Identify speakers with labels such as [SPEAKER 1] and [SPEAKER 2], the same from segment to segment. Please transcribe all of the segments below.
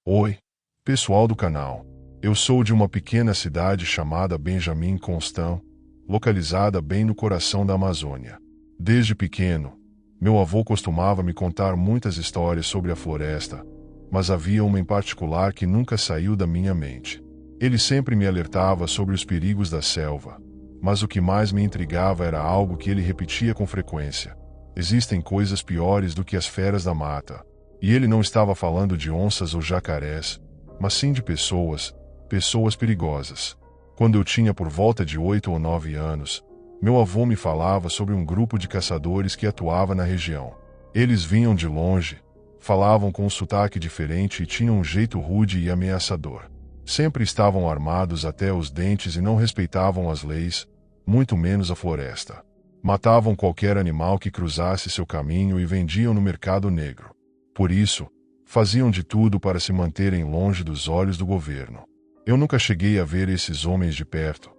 [SPEAKER 1] Oi, pessoal do canal. Eu sou de uma pequena cidade chamada Benjamin Constant, localizada bem no coração da Amazônia. Desde pequeno, meu avô costumava me contar muitas histórias sobre a floresta, mas havia uma em particular que nunca saiu da minha mente. Ele sempre me alertava sobre os perigos da selva, mas o que mais me intrigava era algo que ele repetia com frequência. Existem coisas piores do que as feras da mata. E ele não estava falando de onças ou jacarés, mas sim de pessoas perigosas. Quando eu tinha por volta de 8 ou 9 anos, meu avô me falava sobre um grupo de caçadores que atuava na região. Eles vinham de longe, falavam com um sotaque diferente e tinham um jeito rude e ameaçador. Sempre estavam armados até os dentes e não respeitavam as leis, muito menos a floresta. Matavam qualquer animal que cruzasse seu caminho e vendiam no mercado negro. Por isso, faziam de tudo para se manterem longe dos olhos do governo. Eu nunca cheguei a ver esses homens de perto,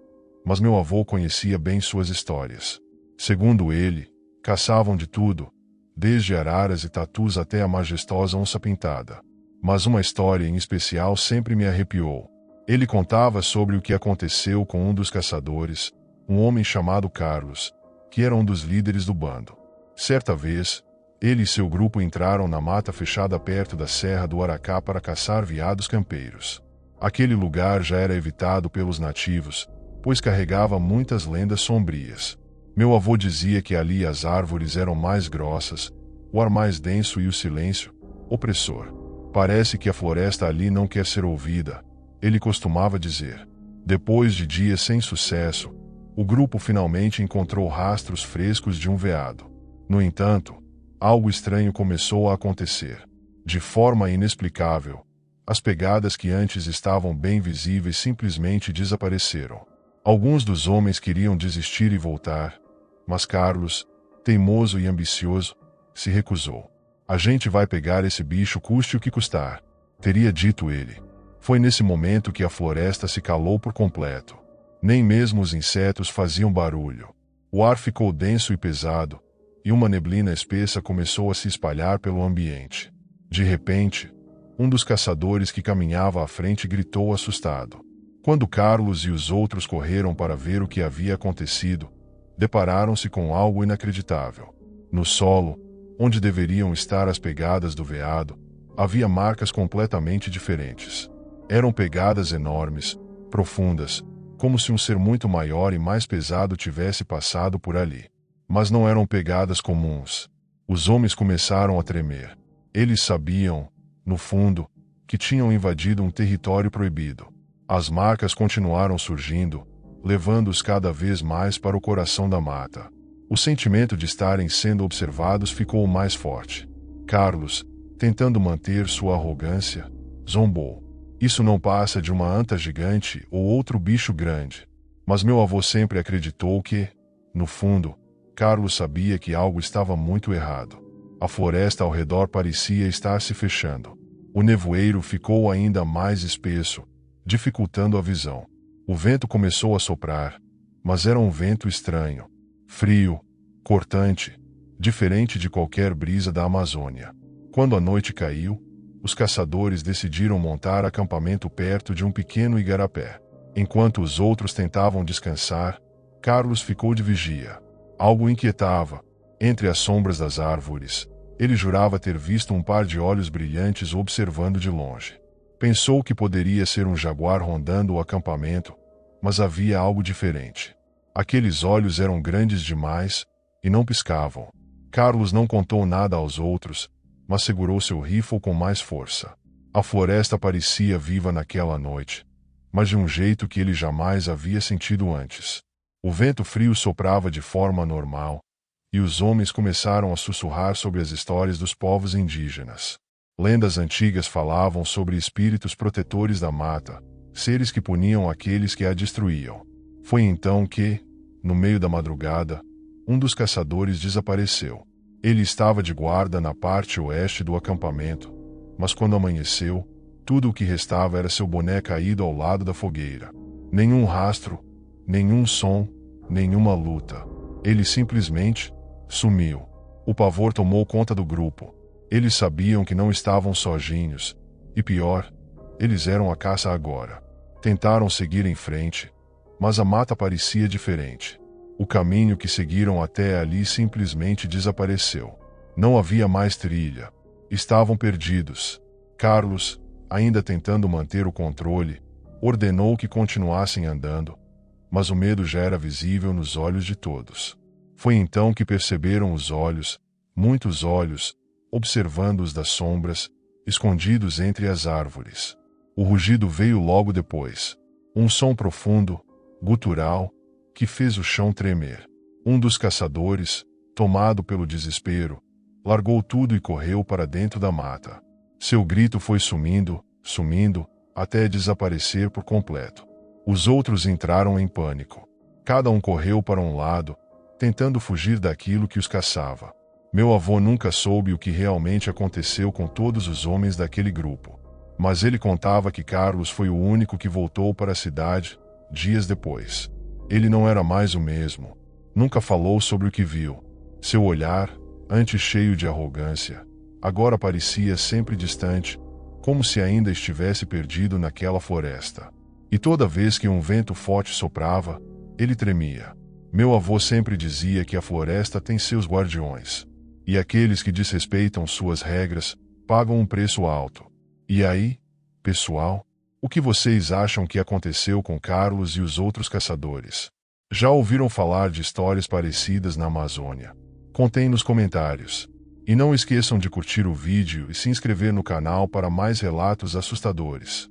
[SPEAKER 1] mas meu avô conhecia bem suas histórias. Segundo ele, caçavam de tudo, desde araras e tatus até a majestosa onça-pintada. Mas uma história em especial sempre me arrepiou. Ele contava sobre o que aconteceu com um dos caçadores, um homem chamado Carlos, que era um dos líderes do bando. Certa vez, ele e seu grupo entraram na mata fechada perto da Serra do Aracá para caçar veados campeiros. Aquele lugar já era evitado pelos nativos, pois carregava muitas lendas sombrias. Meu avô dizia que ali as árvores eram mais grossas, o ar mais denso e o silêncio opressor. Parece que a floresta ali não quer ser ouvida, ele costumava dizer. Depois de dias sem sucesso, o grupo finalmente encontrou rastros frescos de um veado. No entanto, algo estranho começou a acontecer. De forma inexplicável, as pegadas que antes estavam bem visíveis simplesmente desapareceram. Alguns dos homens queriam desistir e voltar, mas Carlos, teimoso e ambicioso, se recusou. A gente vai pegar esse bicho custe o que custar, teria dito ele. Foi nesse momento que a floresta se calou por completo. Nem mesmo os insetos faziam barulho. O ar ficou denso e pesado, e uma neblina espessa começou a se espalhar pelo ambiente. De repente, um dos caçadores que caminhava à frente gritou assustado. Quando Carlos e os outros correram para ver o que havia acontecido, depararam-se com algo inacreditável. No solo, onde deveriam estar as pegadas do veado, havia marcas completamente diferentes. Eram pegadas enormes, profundas, como se um ser muito maior e mais pesado tivesse passado por ali. Mas não eram pegadas comuns. Os homens começaram a tremer. Eles sabiam, no fundo, que tinham invadido um território proibido. As marcas continuaram surgindo, levando-os cada vez mais para o coração da mata. O sentimento de estarem sendo observados ficou mais forte. Carlos, tentando manter sua arrogância, zombou. Isso não passa de uma anta gigante ou outro bicho grande. Mas meu avô sempre acreditou que, no fundo, Carlos sabia que algo estava muito errado. A floresta ao redor parecia estar se fechando. O nevoeiro ficou ainda mais espesso, dificultando a visão. O vento começou a soprar, mas era um vento estranho, frio, cortante, diferente de qualquer brisa da Amazônia. Quando a noite caiu, os caçadores decidiram montar acampamento perto de um pequeno igarapé. Enquanto os outros tentavam descansar, Carlos ficou de vigia. Algo inquietava. Entre as sombras das árvores, ele jurava ter visto um par de olhos brilhantes observando de longe. Pensou que poderia ser um jaguar rondando o acampamento, mas havia algo diferente. Aqueles olhos eram grandes demais e não piscavam. Carlos não contou nada aos outros, mas segurou seu rifle com mais força. A floresta parecia viva naquela noite, mas de um jeito que ele jamais havia sentido antes. O vento frio soprava de forma normal, e os homens começaram a sussurrar sobre as histórias dos povos indígenas. Lendas antigas falavam sobre espíritos protetores da mata, seres que puniam aqueles que a destruíam. Foi então que, no meio da madrugada, um dos caçadores desapareceu. Ele estava de guarda na parte oeste do acampamento, mas quando amanheceu, tudo o que restava era seu boné caído ao lado da fogueira. Nenhum rastro, nenhum som, nenhuma luta. Ele simplesmente sumiu. O pavor tomou conta do grupo. Eles sabiam que não estavam sozinhos, e pior, Eles eram a caça agora. Tentaram seguir em frente, mas a mata parecia diferente. O caminho que seguiram até ali simplesmente desapareceu. Não havia mais trilha. Estavam perdidos. Carlos, ainda tentando manter o controle, ordenou que continuassem andando, mas o medo já era visível nos olhos de todos. Foi então que perceberam os olhos, muitos olhos, observando-os das sombras, escondidos entre as árvores. O rugido veio logo depois. Um som profundo, gutural, que fez o chão tremer. Um dos caçadores, tomado pelo desespero, largou tudo e correu para dentro da mata. Seu grito foi sumindo, até desaparecer por completo. Os outros entraram em pânico. Cada um correu para um lado, tentando fugir daquilo que os caçava. Meu avô nunca soube o que realmente aconteceu com todos os homens daquele grupo. Mas ele contava que Carlos foi o único que voltou para a cidade, dias depois. Ele não era mais o mesmo. Nunca falou sobre o que viu. Seu olhar, antes cheio de arrogância, agora parecia sempre distante, como se ainda estivesse perdido naquela floresta. E toda vez que um vento forte soprava, ele tremia. Meu avô sempre dizia que a floresta tem seus guardiões. E aqueles que desrespeitam suas regras pagam um preço alto. E aí, pessoal, o que vocês acham que aconteceu com Carlos e os outros caçadores? Já ouviram falar de histórias parecidas na Amazônia? Contem nos comentários. E não esqueçam de curtir o vídeo e se inscrever no canal para mais relatos assustadores.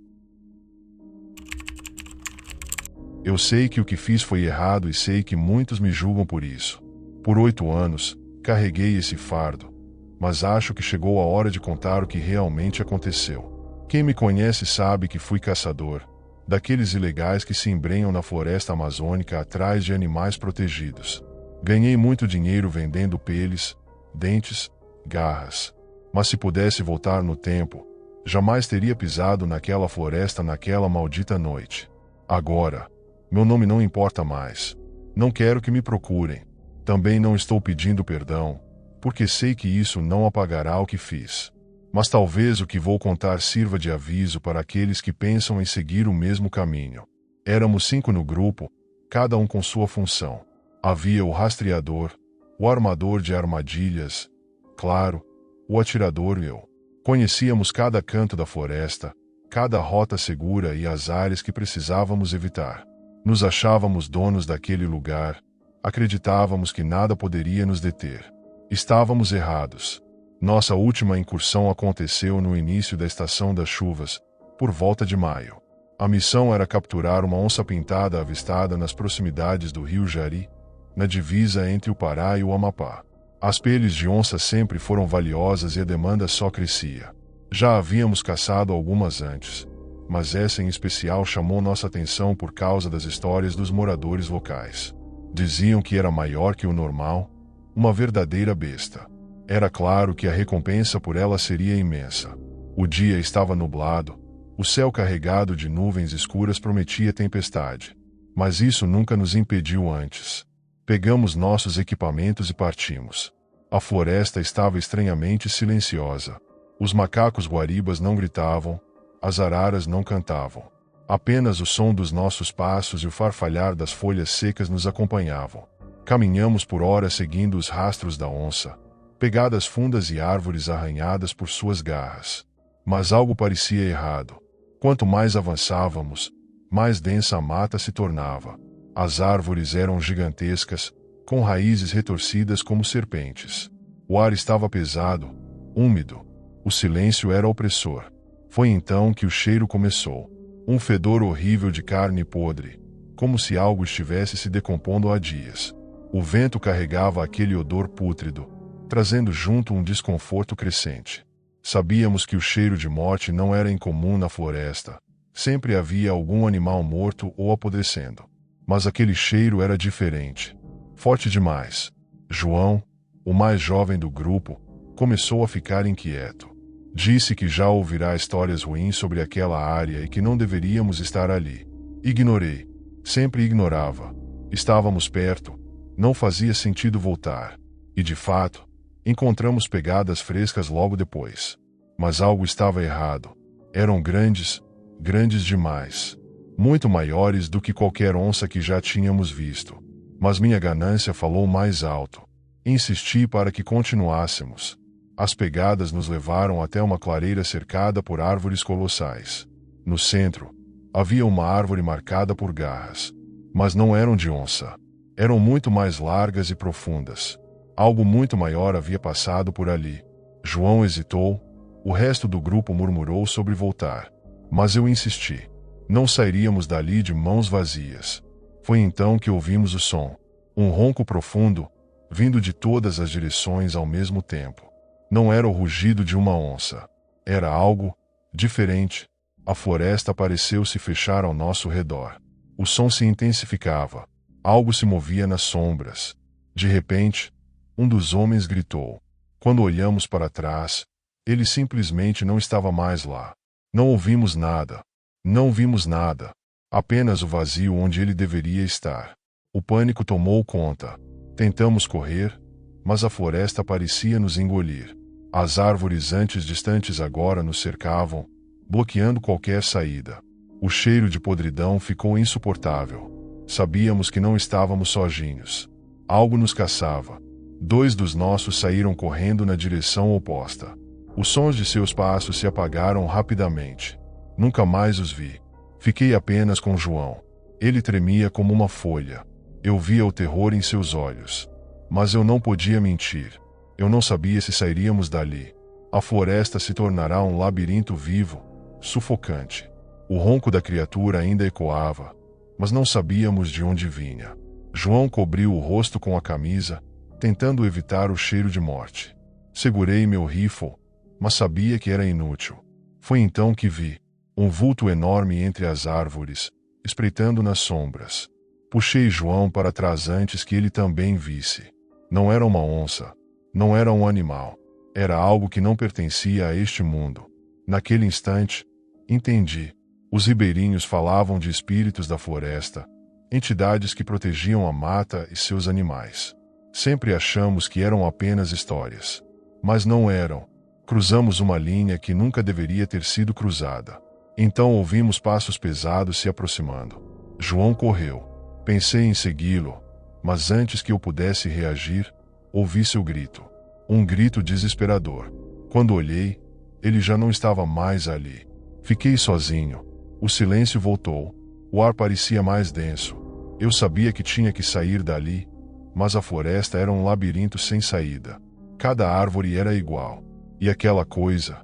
[SPEAKER 1] Eu sei que o que fiz foi errado e sei que muitos me julgam por isso. Por 8 anos, carreguei esse fardo, mas acho que chegou a hora de contar o que realmente aconteceu. Quem me conhece sabe que fui caçador, daqueles ilegais que se embrenham na floresta amazônica atrás de animais protegidos. Ganhei muito dinheiro vendendo peles, dentes, garras. Mas se pudesse voltar no tempo, jamais teria pisado naquela floresta naquela maldita noite. Agora, meu nome não importa mais. Não quero que me procurem. Também não estou pedindo perdão, porque sei que isso não apagará o que fiz. Mas talvez o que vou contar sirva de aviso para aqueles que pensam em seguir o mesmo caminho. Éramos 5 no grupo, cada um com sua função. Havia o rastreador, o armador de armadilhas, claro, o atirador e eu. Conhecíamos cada canto da floresta, cada rota segura e as áreas que precisávamos evitar. Nos achávamos donos daquele lugar, acreditávamos que nada poderia nos deter. Estávamos errados. Nossa última incursão aconteceu no início da estação das chuvas, por volta de maio. A missão era capturar uma onça-pintada avistada nas proximidades do rio Jari, na divisa entre o Pará e o Amapá. As peles de onça sempre foram valiosas e a demanda só crescia. Já havíamos caçado algumas antes, mas essa em especial chamou nossa atenção por causa das histórias dos moradores locais. Diziam que era maior que o normal, uma verdadeira besta. Era claro que a recompensa por ela seria imensa. O dia estava nublado, o céu carregado de nuvens escuras prometia tempestade. Mas isso nunca nos impediu antes. Pegamos nossos equipamentos e partimos. A floresta estava estranhamente silenciosa. Os macacos guaribas não gritavam, as araras não cantavam. Apenas o som dos nossos passos e o farfalhar das folhas secas nos acompanhavam. Caminhamos por horas seguindo os rastros da onça, pegadas fundas e árvores arranhadas por suas garras. Mas algo parecia errado. Quanto mais avançávamos, mais densa a mata se tornava. As árvores eram gigantescas, com raízes retorcidas como serpentes. O ar estava pesado, úmido. O silêncio era opressor. Foi então que o cheiro começou. Um fedor horrível de carne podre, como se algo estivesse se decompondo há dias. O vento carregava aquele odor pútrido, trazendo junto um desconforto crescente. Sabíamos que o cheiro de morte não era incomum na floresta. Sempre havia algum animal morto ou apodrecendo. Mas aquele cheiro era diferente. Forte demais. João, o mais jovem do grupo, começou a ficar inquieto. Disse que já ouvirá histórias ruins sobre aquela área e que não deveríamos estar ali. Ignorei. Sempre ignorava. Estávamos perto. Não fazia sentido voltar. E de fato, encontramos pegadas frescas logo depois. Mas algo estava errado. Eram grandes, grandes demais. Muito maiores do que qualquer onça que já tínhamos visto. Mas minha ganância falou mais alto. Insisti para que continuássemos. As pegadas nos levaram até uma clareira cercada por árvores colossais. No centro, havia uma árvore marcada por garras. Mas não eram de onça. Eram muito mais largas e profundas. Algo muito maior havia passado por ali. João hesitou. O resto do grupo murmurou sobre voltar. Mas eu insisti. Não sairíamos dali de mãos vazias. Foi então que ouvimos o som. Um ronco profundo, vindo de todas as direções ao mesmo tempo. Não era o rugido de uma onça. Era algo diferente. A floresta pareceu se fechar ao nosso redor. O som se intensificava. Algo se movia nas sombras. De repente, um dos homens gritou. Quando olhamos para trás, ele simplesmente não estava mais lá. Não ouvimos nada. Não vimos nada. Apenas o vazio onde ele deveria estar. O pânico tomou conta. Tentamos correr, mas a floresta parecia nos engolir. As árvores antes distantes agora nos cercavam, bloqueando qualquer saída. O cheiro de podridão ficou insuportável. Sabíamos que não estávamos sozinhos. Algo nos caçava. 2 dos nossos saíram correndo na direção oposta. Os sons de seus passos se apagaram rapidamente. Nunca mais os vi. Fiquei apenas com João. Ele tremia como uma folha. Eu via o terror em seus olhos. Mas eu não podia mentir. Eu não sabia se sairíamos dali. A floresta se tornará um labirinto vivo, sufocante. O ronco da criatura ainda ecoava, mas não sabíamos de onde vinha. João cobriu o rosto com a camisa, tentando evitar o cheiro de morte. Segurei meu rifle, mas sabia que era inútil. Foi então que vi um vulto enorme entre as árvores, espreitando nas sombras. Puxei João para trás antes que ele também visse. Não era uma onça. Não era um animal. Era algo que não pertencia a este mundo. Naquele instante, entendi. Os ribeirinhos falavam de espíritos da floresta, entidades que protegiam a mata e seus animais. Sempre achamos que eram apenas histórias. Mas não eram. Cruzamos uma linha que nunca deveria ter sido cruzada. Então ouvimos passos pesados se aproximando. João correu. Pensei em segui-lo, mas antes que eu pudesse reagir, ouvi seu grito. Um grito desesperador. Quando olhei, ele já não estava mais ali. Fiquei sozinho. O silêncio voltou. O ar parecia mais denso. Eu sabia que tinha que sair dali, mas a floresta era um labirinto sem saída. Cada árvore era igual. E aquela coisa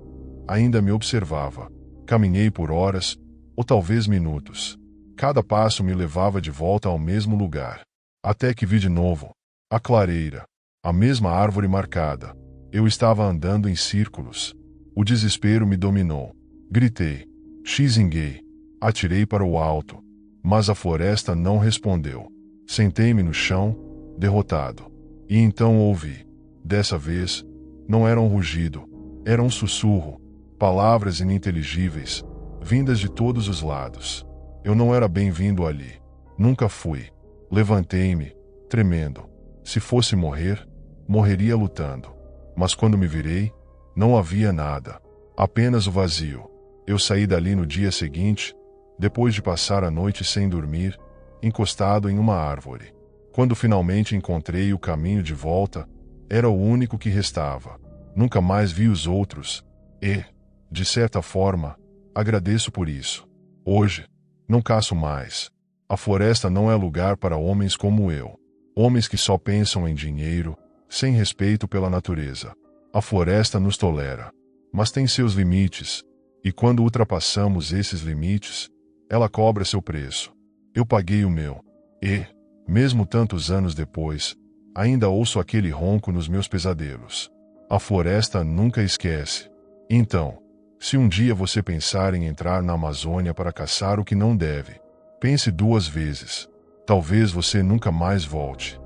[SPEAKER 1] ainda me observava. Caminhei por horas, ou talvez minutos. Cada passo me levava de volta ao mesmo lugar. Até que vi de novo a clareira, a mesma árvore marcada. Eu estava andando em círculos. O desespero me dominou. Gritei. Xinguei. Atirei para o alto. Mas a floresta não respondeu. Sentei-me no chão, derrotado. E então ouvi. Dessa vez, não era um rugido. Era um sussurro. Palavras ininteligíveis, vindas de todos os lados. Eu não era bem-vindo ali. Nunca fui. Levantei-me, tremendo. Se fosse morrer, morreria lutando. Mas quando me virei, não havia nada. Apenas o vazio. Eu saí dali no dia seguinte, depois de passar a noite sem dormir, encostado em uma árvore. Quando finalmente encontrei o caminho de volta, era o único que restava. Nunca mais vi os outros. E, de certa forma, agradeço por isso. Hoje, não caço mais. A floresta não é lugar para homens como eu. Homens que só pensam em dinheiro, sem respeito pela natureza. A floresta nos tolera, mas tem seus limites, e quando ultrapassamos esses limites, ela cobra seu preço. Eu paguei o meu. E, mesmo tantos anos depois, ainda ouço aquele ronco nos meus pesadelos. A floresta nunca esquece. Então, se um dia você pensar em entrar na Amazônia para caçar o que não deve, pense 2 vezes. Talvez você nunca mais volte.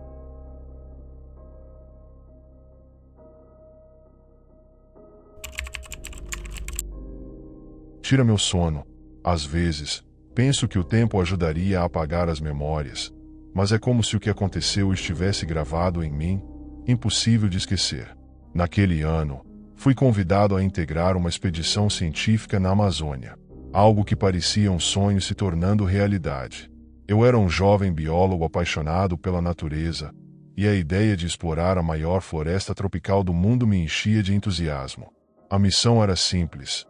[SPEAKER 1] Tira meu sono. Às vezes, penso que o tempo ajudaria a apagar as memórias, mas é como se o que aconteceu estivesse gravado em mim, impossível de esquecer. Naquele ano, fui convidado a integrar uma expedição científica na Amazônia. Algo que parecia um sonho se tornando realidade. Eu era um jovem biólogo apaixonado pela natureza, e a ideia de explorar a maior floresta tropical do mundo me enchia de entusiasmo. A missão era simples: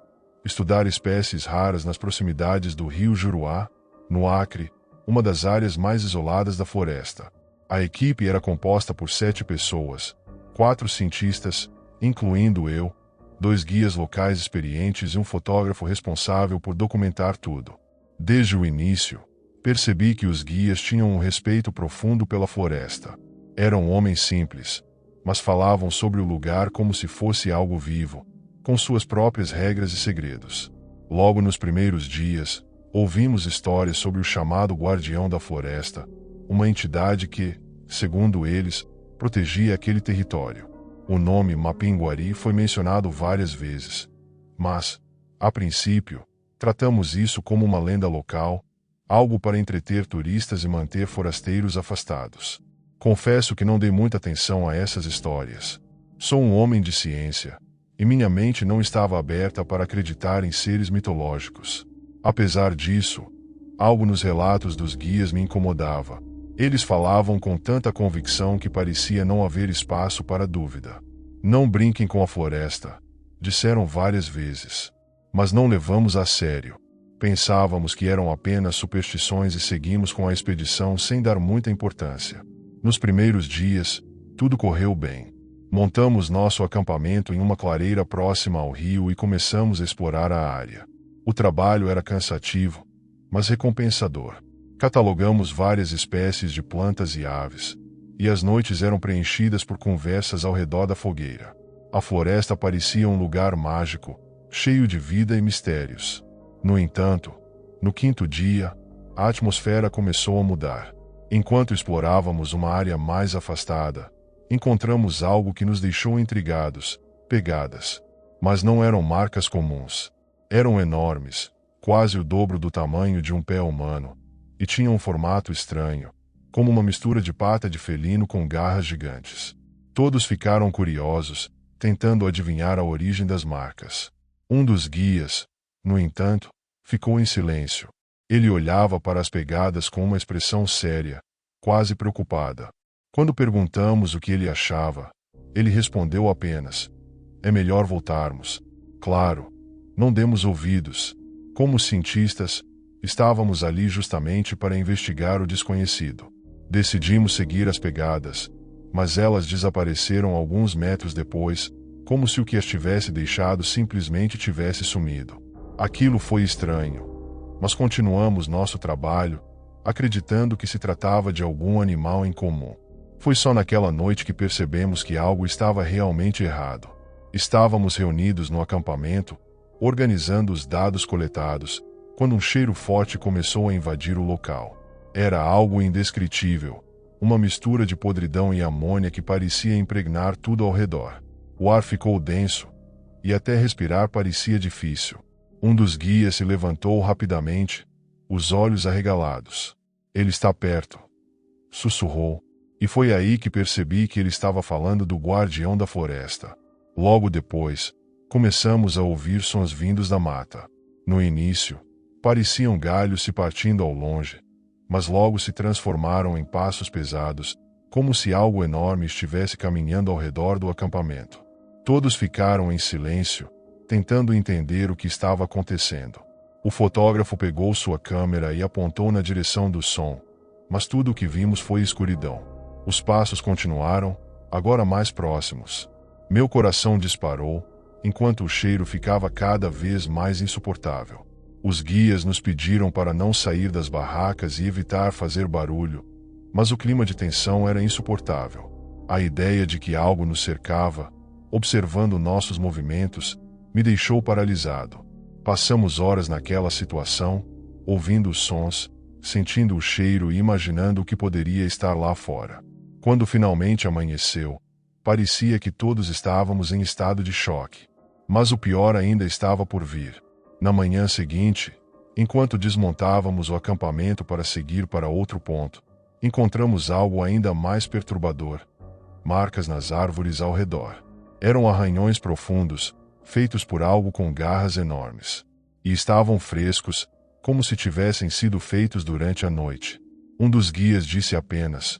[SPEAKER 1] estudar espécies raras nas proximidades do rio Juruá, no Acre, uma das áreas mais isoladas da floresta. A equipe era composta por 7 pessoas, 4 cientistas, incluindo eu, 2 guias locais experientes e um fotógrafo responsável por documentar tudo. Desde o início, percebi que os guias tinham um respeito profundo pela floresta. Eram homens simples, mas falavam sobre o lugar como se fosse algo vivo, com suas próprias regras e segredos. Logo nos primeiros dias, ouvimos histórias sobre o chamado Guardião da Floresta, uma entidade que, segundo eles, protegia aquele território. O nome Mapinguari foi mencionado várias vezes, mas, a princípio, tratamos isso como uma lenda local, algo para entreter turistas e manter forasteiros afastados. Confesso que não dei muita atenção a essas histórias. Sou um homem de ciência, e minha mente não estava aberta para acreditar em seres mitológicos. Apesar disso, algo nos relatos dos guias me incomodava. Eles falavam com tanta convicção que parecia não haver espaço para dúvida. Não brinquem com a floresta, disseram várias vezes. Mas não levamos a sério. Pensávamos que eram apenas superstições e seguimos com a expedição sem dar muita importância. Nos primeiros dias, tudo correu bem. Montamos nosso acampamento em uma clareira próxima ao rio e começamos a explorar a área. O trabalho era cansativo, mas recompensador. Catalogamos várias espécies de plantas e aves, e as noites eram preenchidas por conversas ao redor da fogueira. A floresta parecia um lugar mágico, cheio de vida e mistérios. No entanto, no 5º dia, a atmosfera começou a mudar. Enquanto explorávamos uma área mais afastada, encontramos algo que nos deixou intrigados: pegadas. Mas não eram marcas comuns. Eram enormes, quase o dobro do tamanho de um pé humano, e tinham um formato estranho, como uma mistura de pata de felino com garras gigantes. Todos ficaram curiosos, tentando adivinhar a origem das marcas. Um dos guias, no entanto, ficou em silêncio. Ele olhava para as pegadas com uma expressão séria, quase preocupada. Quando perguntamos o que ele achava, ele respondeu apenas: "É melhor voltarmos." Claro, não demos ouvidos. Como cientistas, estávamos ali justamente para investigar o desconhecido. Decidimos seguir as pegadas, mas elas desapareceram alguns metros depois, como se o que as tivesse deixado simplesmente tivesse sumido. Aquilo foi estranho. Mas continuamos nosso trabalho, acreditando que se tratava de algum animal incomum. Foi só naquela noite que percebemos que algo estava realmente errado. Estávamos reunidos no acampamento, organizando os dados coletados, quando um cheiro forte começou a invadir o local. Era algo indescritível, uma mistura de podridão e amônia que parecia impregnar tudo ao redor. O ar ficou denso, e até respirar parecia difícil. Um dos guias se levantou rapidamente, os olhos arregalados. "Ele está perto", sussurrou, e foi aí que percebi que ele estava falando do Guardião da Floresta. Logo depois, começamos a ouvir sons vindos da mata. No início, pareciam galhos se partindo ao longe, mas logo se transformaram em passos pesados, como se algo enorme estivesse caminhando ao redor do acampamento. Todos ficaram em silêncio, tentando entender o que estava acontecendo. O fotógrafo pegou sua câmera e apontou na direção do som, mas tudo o que vimos foi escuridão. Os passos continuaram, agora mais próximos. Meu coração disparou, enquanto o cheiro ficava cada vez mais insuportável. Os guias nos pediram para não sair das barracas e evitar fazer barulho, mas o clima de tensão era insuportável. A ideia de que algo nos cercava, observando nossos movimentos, me deixou paralisado. Passamos horas naquela situação, ouvindo os sons, sentindo o cheiro e imaginando o que poderia estar lá fora. Quando finalmente amanheceu, parecia que todos estávamos em estado de choque. Mas o pior ainda estava por vir. Na manhã seguinte, enquanto desmontávamos o acampamento para seguir para outro ponto, encontramos algo ainda mais perturbador: marcas nas árvores ao redor. Eram arranhões profundos, feitos por algo com garras enormes. e estavam frescos, como se tivessem sido feitos durante a noite. Um dos guias disse apenas: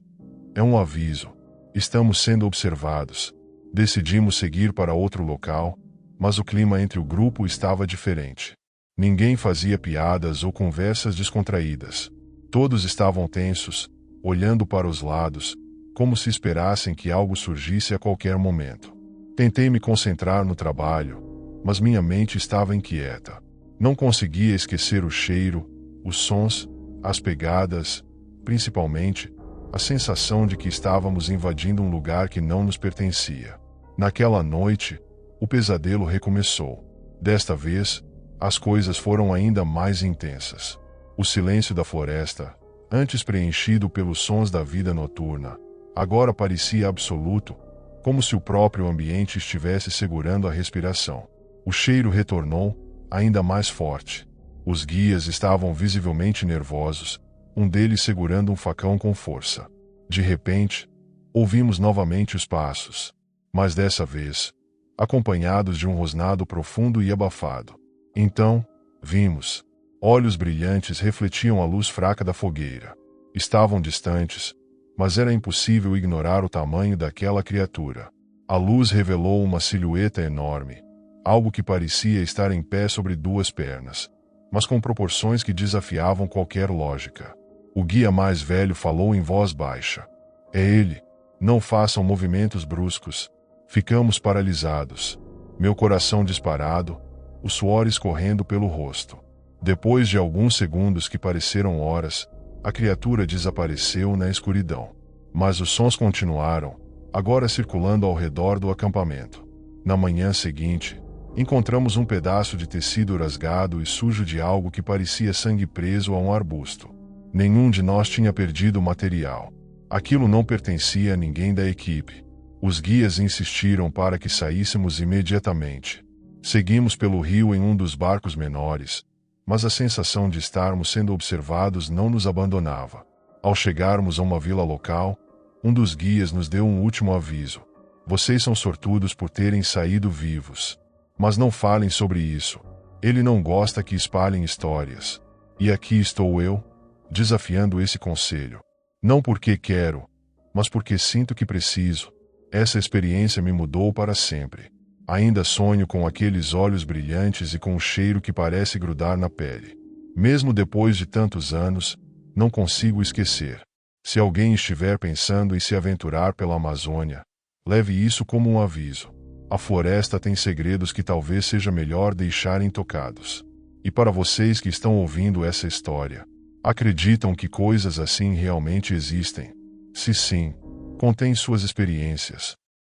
[SPEAKER 1] "É um aviso. Estamos sendo observados." Decidimos seguir para outro local, mas o clima entre o grupo estava diferente. Ninguém fazia piadas ou conversas descontraídas. Todos estavam tensos, olhando para os lados, como se esperassem que algo surgisse a qualquer momento. Tentei me concentrar no trabalho, mas minha mente estava inquieta. Não conseguia esquecer o cheiro, os sons, as pegadas, principalmente, a sensação de que estávamos invadindo um lugar que não nos pertencia. Naquela noite, o pesadelo recomeçou. Desta vez, as coisas foram ainda mais intensas. O silêncio da floresta, antes preenchido pelos sons da vida noturna, agora parecia absoluto, como se o próprio ambiente estivesse segurando a respiração. O cheiro retornou, ainda mais forte. Os guias estavam visivelmente nervosos, um deles segurando um facão com força. De repente, ouvimos novamente os passos, mas dessa vez, acompanhados de um rosnado profundo e abafado. Então, vimos. Olhos brilhantes refletiam a luz fraca da fogueira. Estavam distantes, mas era impossível ignorar o tamanho daquela criatura. A luz revelou uma silhueta enorme, algo que parecia estar em pé sobre duas pernas, mas com proporções que desafiavam qualquer lógica. O guia mais velho falou em voz baixa: "É ele. Não façam movimentos bruscos." Ficamos paralisados. Meu coração disparado, o suor escorrendo pelo rosto. Depois de alguns segundos que pareceram horas, a criatura desapareceu na escuridão. Mas os sons continuaram, agora circulando ao redor do acampamento. Na manhã seguinte, encontramos um pedaço de tecido rasgado e sujo de algo que parecia sangue preso a um arbusto. Nenhum de nós tinha perdido o material. Aquilo não pertencia a ninguém da equipe. Os guias insistiram para que saíssemos imediatamente. Seguimos pelo rio em um dos barcos menores, mas a sensação de estarmos sendo observados não nos abandonava. Ao chegarmos a uma vila local, um dos guias nos deu um último aviso: "Vocês são sortudos por terem saído vivos. Mas não falem sobre isso. Ele não gosta que espalhem histórias." E aqui estou eu, desafiando esse conselho. Não porque quero, mas porque sinto que preciso. Essa experiência me mudou para sempre. Ainda sonho com aqueles olhos brilhantes e com um cheiro que parece grudar na pele. Mesmo depois de tantos anos, não consigo esquecer. Se alguém estiver pensando em se aventurar pela Amazônia, leve isso como um aviso. A floresta tem segredos que talvez seja melhor deixar intocados. E para vocês que estão ouvindo essa história, acreditam que coisas assim realmente existem? Se sim, contem suas experiências.